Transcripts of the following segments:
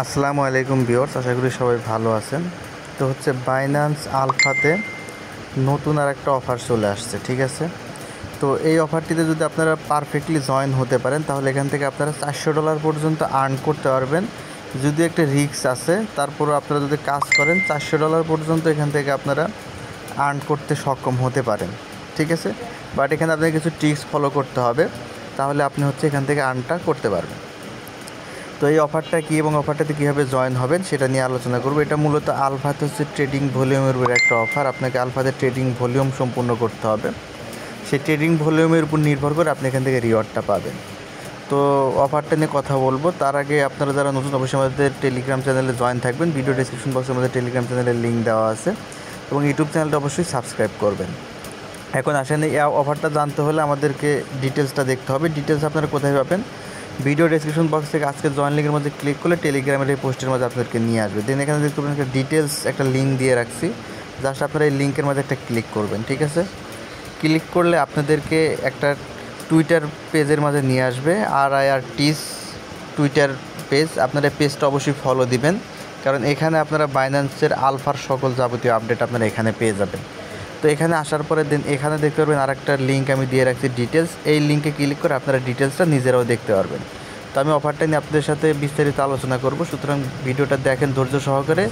আসসালামু আলাইকুম ভিউয়ার্স, আশা করি সবাই ভালো আছেন। তো হচ্ছে বাইন্যান্স আলফাতে নতুন আর একটা অফার চলে আসছে, ঠিক আছে। তো এই অফারটিতে যদি আপনারা পারফেক্টলি জয়েন হতে পারেন তাহলে এখান থেকে আপনারা $400 পর্যন্ত আর্ন করতে পারবেন। যদি একটা রিস্ক আছে, তারপরও আপনারা যদি কাজ করেন $400 পর্যন্ত এখান থেকে আপনারা আর্ন করতে সক্ষম হতে পারেন, ঠিক আছে। বাট এখানে আপনাকে কিছু ট্রিক্স ফলো করতে হবে, তাহলে আপনি হচ্ছে এখান থেকে আর্নটা করতে পারবেন। তো এই অফারটা কী এবং অফারটাতে কীভাবে জয়েন হবেন সেটা নিয়ে আলোচনা করব। এটা মূলত আলফাতে হচ্ছে ট্রেডিং ভলিউমের উপর একটা অফার। আপনাকে আলফাতে ট্রেডিং ভলিউম সম্পূর্ণ করতে হবে। সেই ট্রেডিং ভলিউমের উপর নির্ভর করে আপনি এখান থেকে রিওয়ার্ডটা পাবেন। তো অফারটা নিয়ে কথা বলবো, তার আগে আপনারা যারা নতুন অবশ্যই আমাদের টেলিগ্রাম চ্যানেলে জয়েন থাকবেন। ভিডিও ডিসক্রিপশন বক্সে আমাদের টেলিগ্রাম চ্যানেলের লিঙ্ক দেওয়া আছে এবং ইউটিউব চ্যানেলটা অবশ্যই সাবস্ক্রাইব করবেন। এখন আসেন, এই অফারটা জানতে হলে আমাদেরকে ডিটেলসটা দেখতে হবে। ডিটেলস আপনারা কোথায় পাবেন? ভিডিও ডেসক্রিপশন বক্স থেকে আজকে জয়েন লিঙ্কের মধ্যে ক্লিক করলে টেলিগ্রামের এই পোস্টের মধ্যে আপনাদেরকে নিয়ে আসবে। দেন এখানে দেখতে পাবেন একটা ডিটেলস একটা লিঙ্ক দিয়ে রাখছি, জাস্ট আপনারা এই লিঙ্কের মধ্যে একটা ক্লিক করবেন, ঠিক আছে। ক্লিক করলে আপনাদেরকে একটা টুইটার পেজের মাঝে নিয়ে আসবে, RIRT's টুইটার পেজ। আপনারা এই পেজটা অবশ্যই ফলো দিবেন, কারণ এখানে আপনারা বাইন্যান্সের আলফার সকল যাবতীয় আপডেট আপনারা এখানে পেয়ে যাবেন। তো এখানে আসার পরে দেন এখানে দেখতে পারবেন আরেকটা লিঙ্ক আমি দিয়ে রাখছি, ডিটেলস। এই লিঙ্কে ক্লিক করে আপনারা ডিটেলসটা নিজেরাও দেখতে পারবেন। তো আমি অফারটা নিয়ে আপনাদের সাথে বিস্তারিত আলোচনা করব, সুতরাং ভিডিওটা দেখেন ধৈর্য সহকারে।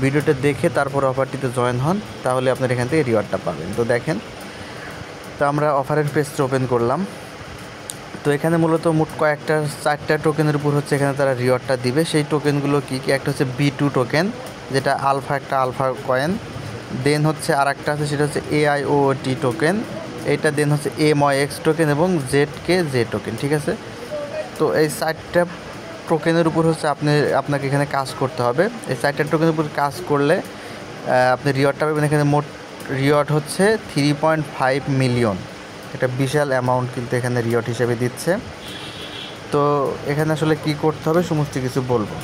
ভিডিওটা দেখে তারপর অফারটিতে জয়েন হন, তাহলে আপনারা এখান থেকে রিওয়ার্ডটা পাবেন। তো দেখেন, তো আমরা অফারের পেজটা ওপেন করলাম। তো এখানে মূলত মোট কয়েকটা 4টা টোকেনের উপর হচ্ছে এখানে তারা রিওয়ার্ডটা দিবে। সেই টোকেনগুলো কী কী? একটা হচ্ছে B2 টোকেন, যেটা একটা আলফা কয়েন। দেন হচ্ছে আর একটা আছে, সেটা হচ্ছে AIOT টোকেন। এইটা দেন হচ্ছে MOX টোকেন এবং ZKZ টোকেন, ঠিক আছে। তো এই 4টা টোকেনের উপর হচ্ছে আপনাকে এখানে কাজ করতে হবে। এই 4টা টোকেনের উপর কাজ করলে আপনি রিওয়ার্ডটা পাবেন। এখানে মোট রিওয়ার্ড হচ্ছে 3.5 মিলিয়ন। এটা বিশাল অ্যামাউন্ট কিন্তু এখানে রিওয়ার্ড হিসেবে দিচ্ছে। তো এখানে আসলে কী করতে হবে সমস্ত কিছু বলবো।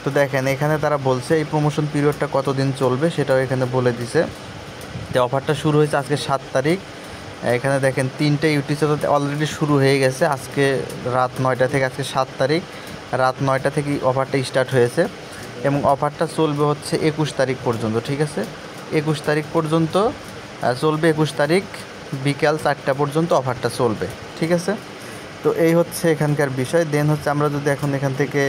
তো দেখেন, এখানে তারা বলছে এই প্রমোশন পিরিয়ডটা কতদিন চলবে সেটাও এখানে বলে দিছে। তো অফারটা শুরু হয়েছে আজকে 7 তারিখ। এখানে দেখেন 3টে ইউটিসি অলরেডি শুরু হয়ে গেছে আজকে রাত 9টা থেকে। আজকে 7 তারিখ রাত 9টা থেকে অফারটা স্টার্ট হয়েছে এবং অফারটা চলবে হচ্ছে 21 তারিখ পর্যন্ত, ঠিক আছে। 21 তারিখ পর্যন্ত চলবে। 21 তারিখ বিকাল 4টা পর্যন্ত অফারটা চলবে, ঠিক আছে। তো এই হচ্ছে এখানকার বিষয়। দেন হচ্ছে আমরা যদি এখন এখান থেকে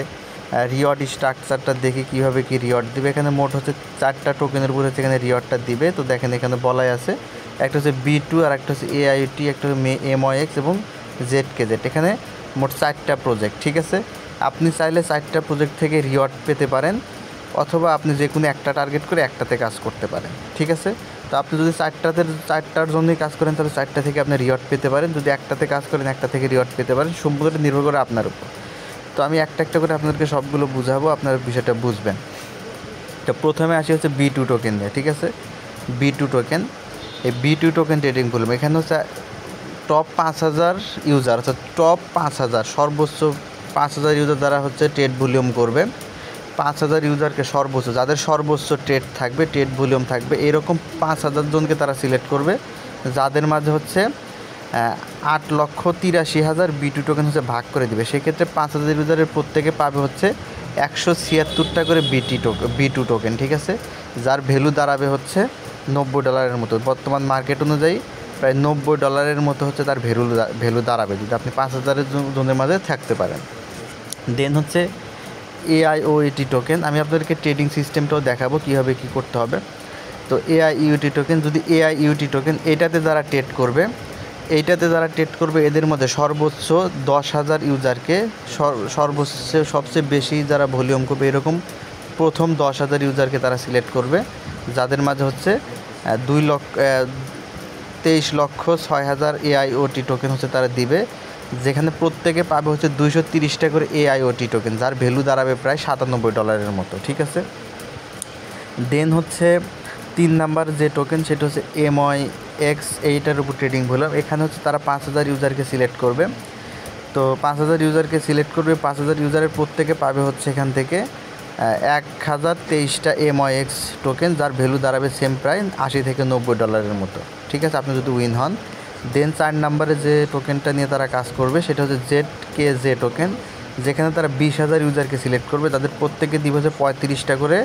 রিওয়ার্ড স্ট্রাকচারটা দেখি কীভাবে কী রিওয়ার্ড দিবে। এখানে মোট হচ্ছে 4টা টোকেনের উপর হচ্ছে এখানে রিওয়ার্ডটা দিবে। তো দেখেন এখানে বলাই আছে, একটা হচ্ছে B2, আর একটা হচ্ছে AIOT, একটা হচ্ছে MOX এবং ZKZ। এখানে মোট 4টা প্রজেক্ট, ঠিক আছে। আপনি চাইলে 4টা প্রজেক্ট থেকে রিওয়ার্ড পেতে পারেন, অথবা আপনি যে কোনো একটা টার্গেট করে একটাতে কাজ করতে পারেন, ঠিক আছে। তো আপনি যদি 4টার জন্যই কাজ করেন তাহলে 4টা থেকে আপনি রিওয়ার্ড পেতে পারেন। যদি একটাতে কাজ করেন একটা থেকে রিওয়ার্ড পেতে পারেন, সম্পূর্ণ নির্ভর করে আপনার উপর। তো আমি একটা একটা করে আপনাদেরকে সবগুলো বুঝাবো, আপনারা বিষয়টা বুঝবেন। তো প্রথমে আসি হচ্ছে B2 টোকেন নিয়ে, ঠিক আছে। B2 টোকেন, এই B2 টোকেন ট্রেডিং ভলিউম এখানে হচ্ছে টপ 5000 ইউজার, অর্থাৎ টপ 5000 সর্বোচ্চ 5000 ইউজার দ্বারা হচ্ছে ট্রেড ভলিউম করবে। 5000 ইউজারকে সর্বোচ্চ, যাদের সর্বোচ্চ ট্রেড থাকবে, ট্রেড ভলিউম থাকবে, এরকম 5000 জনকে তারা সিলেক্ট করবে, যাদের মাঝে হচ্ছে 8,83,000 B2 টোকেন হচ্ছে ভাগ করে দেবে। সেক্ষেত্রে 5000 ইউজারের প্রত্যেকে পাবে হচ্ছে 176টা করে B2 টোকেন, ঠিক আছে। যার ভ্যালু দাঁড়াবে হচ্ছে $90 মতো। বর্তমান মার্কেট অনুযায়ী প্রায় $90 মতো হচ্ছে তার ভ্যালু দাঁড়াবে, যদি আপনি 5000 জনের মাঝে থাকতে পারেন। দেন হচ্ছে AIOT টোকেন, আমি আপনাদেরকে ট্রেডিং সিস্টেমটাও দেখাবো কীভাবে কী করতে হবে। তো AIOT টোকেন, যদি AIOT টোকেন এটাতে যারা ট্রেড করবে, এদের মধ্যে সর্বোচ্চ 10,000 ইউজারকে সর্বোচ্চ সবচেয়ে বেশি যারা ভলিউম করবে, এরকম প্রথম 10,000 ইউজারকে তারা সিলেক্ট করবে, যাদের মাঝে হচ্ছে 23,06,000 AIOT টোকেন হচ্ছে তারা দিবে, যেখানে প্রত্যেকে পাবে হচ্ছে 230টা করে AIOT টোকেন, যার ভ্যালু দাঁড়াবে প্রায় $97 মতো, ঠিক আছে। দেন হচ্ছে 3 নাম্বার যে টোকেন সেটা হচ্ছে MOX, এইটার উপর ট্রেডিং ভলিউম। এখানে হচ্ছে তারা 5000 ইউজারকে সিলেক্ট করবে। তো 5000 ইউজারকে সিলেক্ট করবে, 5000 ইউজারের প্রত্যেকে পাবে হচ্ছে এখান থেকে 1023টা MOX টোকেন, যার ভ্যালু দাঁড়াবে সেম প্রায় $80 থেকে $90 মতো, ঠিক আছে, আপনি যদি উইন হন। দেন 4 নাম্বারে যে টোকেনটা নিয়ে তারা কাজ করবে সেটা হচ্ছে ZKZ টোকেন। যেখানে তারা 20,000 ইউজারকে সিলেক্ট করবে তাদের প্রত্যেকে দিবে হচ্ছে 35টা করে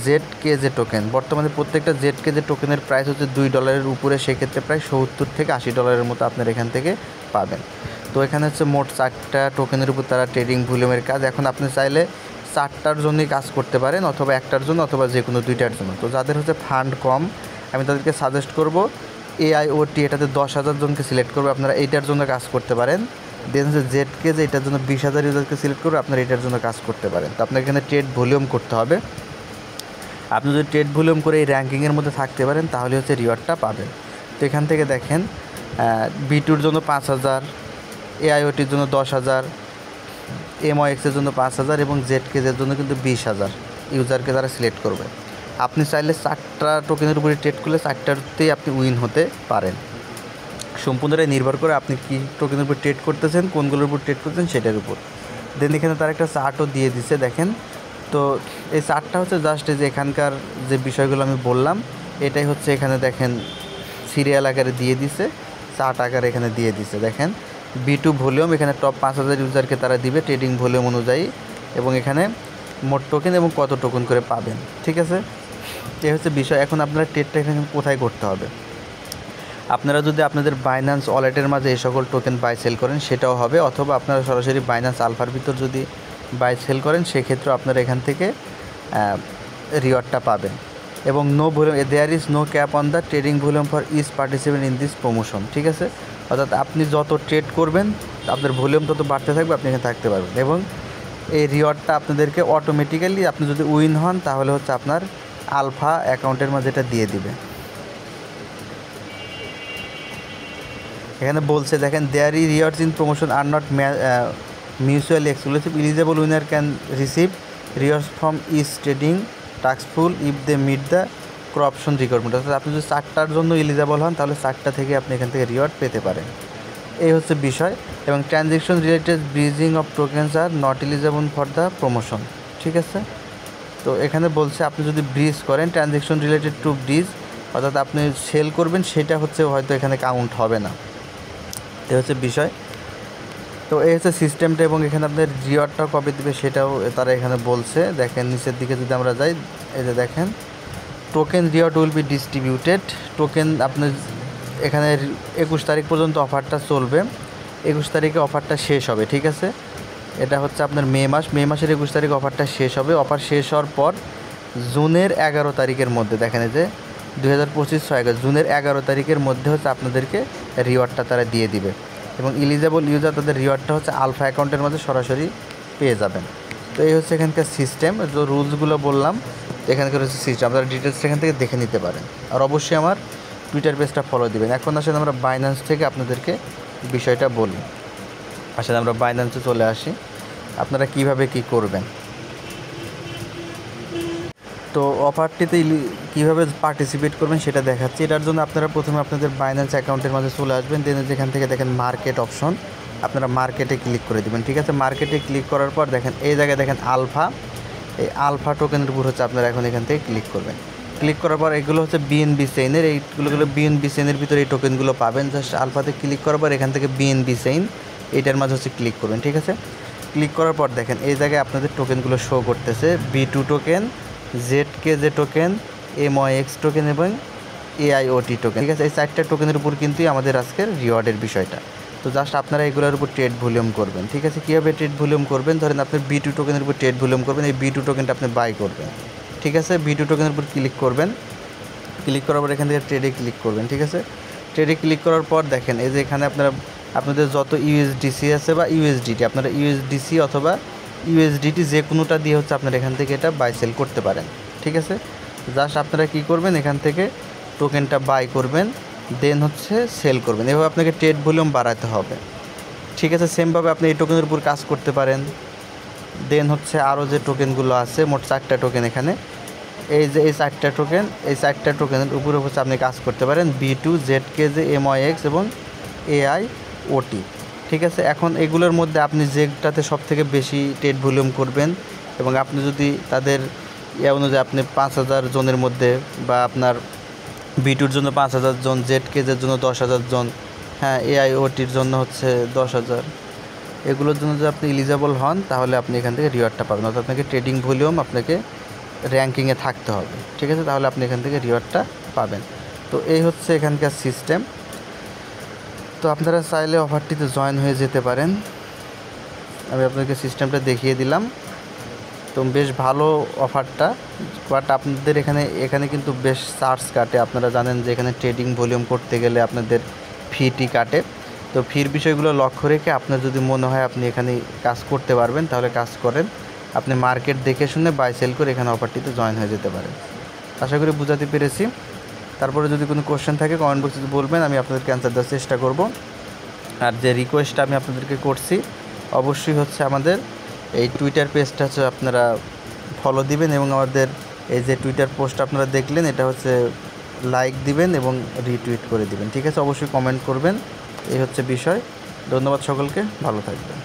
ZKJ টোকেন। বর্তমানে প্রত্যেকটা ZKJ টোকেনের প্রাইস হচ্ছে $2 উপরে, সেক্ষেত্রে প্রায় $70 থেকে $80 মতো আপনার এখান থেকে পাবেন। তো এখানে হচ্ছে মোট 4টা টোকেনের উপর তারা ট্রেডিং ভলিউমের কাজ। এখন আপনি চাইলে 4টার জন্যই কাজ করতে পারেন, অথবা 1টার জন্য, অথবা যে কোনো 2টার জন্য। তো যাদের হচ্ছে ফান্ড কম, আমি তাদেরকে সাজেস্ট করব AIoT, এটাতে 10,000 জনকে সিলেক্ট করবে, আপনারা এইটার জন্য কাজ করতে পারেন। দেন হচ্ছে ZKJ, এটার জন্য 20,000 ইউজারকে সিলেক্ট করবে, আপনারা এটার জন্য কাজ করতে পারেন। তো আপনার এখানে ট্রেড ভলিউম করতে হবে। আপনি যদি ট্রেড ভলিউম করে এই র্যাঙ্কিংয়ের মধ্যে থাকতে পারেন তাহলে হচ্ছে রিওয়ার্ডটা পাবেন। তো এখান থেকে দেখেন B2-র জন্য 5,000, AIoTর জন্য 10,000, MOX-এর জন্য 5,000 এবং ZKJ-র জন্য কিন্তু 20,000 ইউজারকে তারা সিলেক্ট করবে। আপনি চাইলে 4টা টোকেনের উপরে ট্রেড করলে 4টাতেই আপনি উইন হতে পারেন। সম্পূর্ণটাই নির্ভর করে আপনি কী টোকেনের উপর ট্রেড করতেছেন, কোনগুলোর উপর ট্রেড করতেছেন সেটার উপর। দেন এখানে তার একটা চার্টও দিয়ে দিছে দেখেন। তো এই চার্টটা হচ্ছে জাস্ট এই যে এখানকার যে বিষয়গুলো আমি বললাম এটাই হচ্ছে এখানে দেখেন সিরিয়াল আকারে দিয়ে দিছে, চার্ট আকারে এখানে দিয়ে দিছে। দেখেন B2 ভলিউম, এখানে টপ 5,000 ইউজারকে তারা দিবে ট্রেডিং ভলিউম অনুযায়ী, এবং এখানে মোট টোকেন এবং কত টোকেন করে পাবেন। ঠিক আছে, এই হচ্ছে বিষয়। এখন আপনারা ট্রেডটা এখানে কোথায় করতে হবে? আপনারা যদি আপনাদের বাইন্যান্স ওয়ালেটের মাঝে এই সকল টোকেন বাই সেল করেন সেটাও হবে, অথবা আপনারা সরাসরি বাইন্যান্স আলফার ভিতর যদি বাই সেল করেন সেক্ষেত্রে আপনারা এখান থেকে রিওয়ার্ডটা পাবেন। এবং no volume, there is no cap on the trading volume for each participant in this promotion. ঠিক আছে, অর্থাৎ আপনি যত ট্রেড করবেন আপনার ভলিউম তত বাড়তে থাকবে, আপনি এখানে থাকতে পারবেন। এবং এই রিওয়ার্ডটা আপনাদেরকে অটোমেটিক্যালি, আপনি যদি উইন হন তাহলে হচ্ছে আপনার আলফা অ্যাকাউন্টের মাঝে এটা দিয়ে দিবে। এখানে বলছে দেখেন, there e rewards in promotion are not mutually exclusive, eligible winner can receive rewards from each trading taskful if they meet the corruption requirement. অর্থাৎ আপনি যদি 4টার জন্য এলিজেবল হন তাহলে 4টা থেকে আপনি এখান থেকে রিওয়ার্ড পেতে পারেন। এই হচ্ছে বিষয়। এবং transaction related bridging of tokens are not eligible for the promotion. ঠিক আছে, তো এখানে বলছে আপনি যদি ব্রিজ করেন, ট্রানজ্যাকশন রিলেটেড টু ব্রিজ, অর্থাৎ আপনি সেল করবেন সেটা হচ্ছে হয়তো এখানে কাউন্ট হবে না। এই হচ্ছে বিষয়। তো এই হচ্ছে সিস্টেমটা, এবং এখানে আপনার রিওয়ার্ডটা কবে দেবে সেটাও তারা এখানে বলছে। দেখেন নিচের দিকে যদি আমরা যাই, এই যে দেখেন token reward will be distributed. Token আপনার এখানে 21 তারিখ পর্যন্ত অফারটা চলবে, 21 তারিখে অফারটা শেষ হবে। ঠিক আছে, এটা হচ্ছে আপনার মে মাসের 21 তারিখ অফারটা শেষ হবে। অফার শেষ হওয়ার পর জুনের 11 তারিখের মধ্যে, দেখেন এই যে 2025 জুনের 11 তারিখের মধ্যে হচ্ছে আপনাদেরকে রিওয়ার্ডটা তারা দিয়ে দিবে। এবং এলিজেবল ইউজার তাদের রিওয়ার্ডটা হচ্ছে আলফা অ্যাকাউন্টের মধ্যে সরাসরি পেয়ে যাবেন। তো এই হচ্ছে এখানকার সিস্টেম, যে রুলসগুলো বললাম এখানকার হচ্ছে সিস্টেম, আপনারা ডিটেলস এখান থেকে দেখে নিতে পারেন। আর অবশ্যই আমার টুইটার পেজটা ফলো দিবেন। এখন আসলে আমরা বাইন্যান্স থেকে আপনাদেরকে বিষয়টা বলি। আসলে আমরা বাইন্যান্সে চলে আসি, আপনারা কিভাবে কি করবেন। তো অফারটিতে কীভাবে পার্টিসিপেট করবেন সেটা দেখাচ্ছি। এটার জন্য আপনারা প্রথমে আপনাদের বাইন্যান্স অ্যাকাউন্টের মাঝে চলে আসবেন। দেন যেখান থেকে দেখেন মার্কেট অপশন, আপনারা মার্কেটে ক্লিক করে দেবেন। ঠিক আছে, মার্কেটে ক্লিক করার পর দেখেন এই জায়গায় দেখেন আলফা, এই আলফা টোকেনের উপর হচ্ছে আপনারা এখন এখান থেকে ক্লিক করবেন। ক্লিক করার পর এগুলো হচ্ছে বিএনবি চেইনের, এইগুলো বিএনবি চেইনের ভিতরে এই টোকেনগুলো পাবেন। জাস্ট আলফাতে ক্লিক করার পর এখান থেকে বিএনবি চেইন এইটার মাঝে হচ্ছে ক্লিক করবেন। ঠিক আছে, ক্লিক করার পর দেখেন এই জায়গায় আপনাদের টোকেনগুলো শো করতেছে, B2 token, ZKJ token, MOX token এবং AIoT টোকেন। ঠিক আছে, এই 4টা টোকেনের উপর কিন্তু আমাদের আজকের রিওয়ার্ডের বিষয়টা। তো জাস্ট আপনারা এগুলোর উপর ট্রেড ভলিউম করবেন। ঠিক আছে, কীভাবে ট্রেড ভলিউম করবেন? ধরেন আপনার B2 টোকেনের উপর ট্রেড ভলিউম করবেন, এই B2 টোকেনটা আপনি বাই করবেন। ঠিক আছে, B2 টোকেনের উপর ক্লিক করবেন, ক্লিক করার পর এখান থেকে ট্রেডে ক্লিক করবেন। ঠিক আছে, ট্রেডে ক্লিক করার পর দেখেন এই যে এখানে আপনাদের যত USDC আছে বা USDT, আপনারা USDC অথবা USDT যে কোনোটা দিয়ে হচ্ছে আপনারা এখান থেকে এটা বাই সেল করতে পারেন। ঠিক আছে, জাস্ট আপনারা কী করবেন, এখান থেকে টোকেনটা বাই করবেন, দেন হচ্ছে সেল করবেন। এভাবে আপনাকে ট্রেড ভলিউম বাড়াতে হবে। ঠিক আছে, সেমভাবে আপনি এই টোকেনের উপর কাজ করতে পারেন। দেন হচ্ছে আরও যে টোকেনগুলো আছে, মোট 4টা টোকেন এখানে, এই যে এই 4টা টোকেন, এই 4টা টোকেনের উপরে হচ্ছে আপনি কাজ করতে পারেন, B2, ZKJ, MOX এবং AIoT। ঠিক আছে, এখন এগুলোর মধ্যে আপনি যেটাতে সব থেকে বেশি ট্রেড ভলিউম করবেন, এবং আপনি যদি তাদের অনুযায়ী আপনি 5,000 জনের মধ্যে, বা আপনার B2-র জন্য 5,000 জন, ZKJ-র জন্য 10,000 জন, হ্যাঁ AIoT-র জন্য হচ্ছে 10,000, এগুলোর জন্য যদি আপনি এলিজিবল হন তাহলে আপনি এখান থেকে রিওয়ার্ডটা পাবেন, অর্থাৎ আপনাকে ট্রেডিং ভলিউম আপনাকে র্যাঙ্কিংয়ে থাকতে হবে, ঠিক আছে, তাহলে আপনি এখান থেকে রিওয়ার্ডটা পাবেন। তো এই হচ্ছে এখানকার সিস্টেম। তো আপনারা চাইলে অফারটিতে জয়েন হয়ে যেতে পারেন। আমি আপনাকে সিস্টেমটা দেখিয়ে দিলাম। তো বেশ ভালো অফারটা, বাট আপনাদের এখানে কিন্তু বেশ চার্জ কাটে। আপনারা জানেন যে এখানে ট্রেডিং ভলিউম করতে গেলে আপনাদের ফিটি কাটে। তো ফির বিষয়গুলো লক্ষ্য রেখে আপনার যদি মনে হয় আপনি এখানে কাজ করতে পারবেন তাহলে কাজ করেন। আপনি মার্কেট দেখে শুনে বাই সেল করে এখানে অফারটিতে জয়েন হয়ে যেতে পারেন। আশা করি বুঝাতে পেরেছি। তারপরে যদি কোনো কোশ্চেন থাকে কমেন্ট বক্সে বলবেন, আমি আপনাদেরকে অ্যান্সার দেওয়ার চেষ্টা করব। আর যে রিকোয়েস্টটা আমি আপনাদেরকে করছি অবশ্যই হচ্ছে আমাদের এই টুইটার পেজটা হচ্ছে আপনারা ফলো দিবেন এবং আমাদের এই যে টুইটার পোস্ট আপনারা দেখলেন এটা হচ্ছে লাইক দিবেন এবং রিটুইট করে দিবেন, ঠিক আছে, অবশ্যই কমেন্ট করবেন। এই হচ্ছে বিষয়। ধন্যবাদ সকলকে, ভালো থাকবেন।